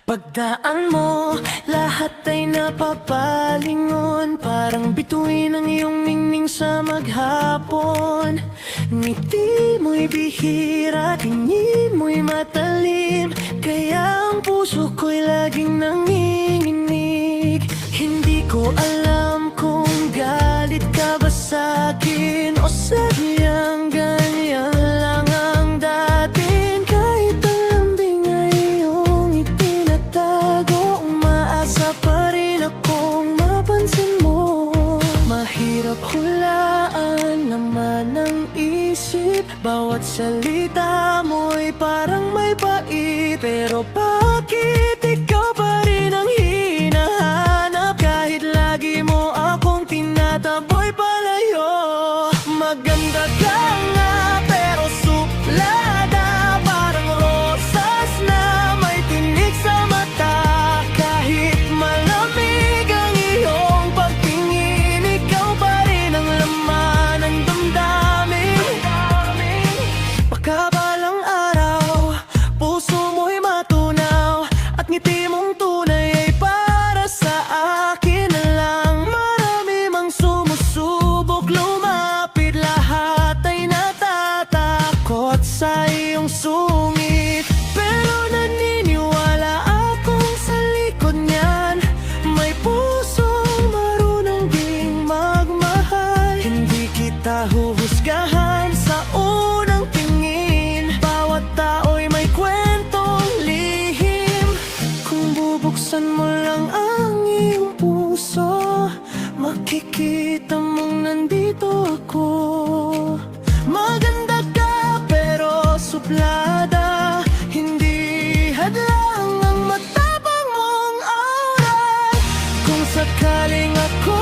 Pagdaan mo, lahat ay napapalingon. Parang bituin ang iyong ningning sa maghapon. Ngiti mo'y bihira, tingin mo'y matalim. Kaya ang puso ko'y laging nanginginig. Hindi ko alam kung galit ka ba sa'kin o sadyang ganyan lang ang dating. Kahit ang lambing ay iyong itinatago, umaasa pa rin akong mapansin mo. Mahirap hulaan naman ng isip, bawat salita mo'y parang may pait. Pero bakit ikaw pa rin ang hinahanap? Kahit lagi mo akong tinataboy palayo. Maganda ka nga pero suplada, parang rosas na may tinik sa mata. Kahit malamig ang iyong pagtingin, ikaw pa rin ang laman ng damdamin. Pagkabalang araw, puso mo'y matunaw, at ngiti mong tunay ay para sa akin na lang. Marami mang sumusubok lumapit, lahat ay natatakot sa iyong sungit. Pero naniniwala akong sa likod niyan may pusong marunong ding magmahal. Hindi kita huhusgahan sa unang tingin, bawat tao'y may kwentong lihim. Kung bubuksan mo lang ang iyong puso, makikita mong nandito ako. Maganda ka pero suplada, hindi hadlang ang matapang mong aura. Kung sakaling ako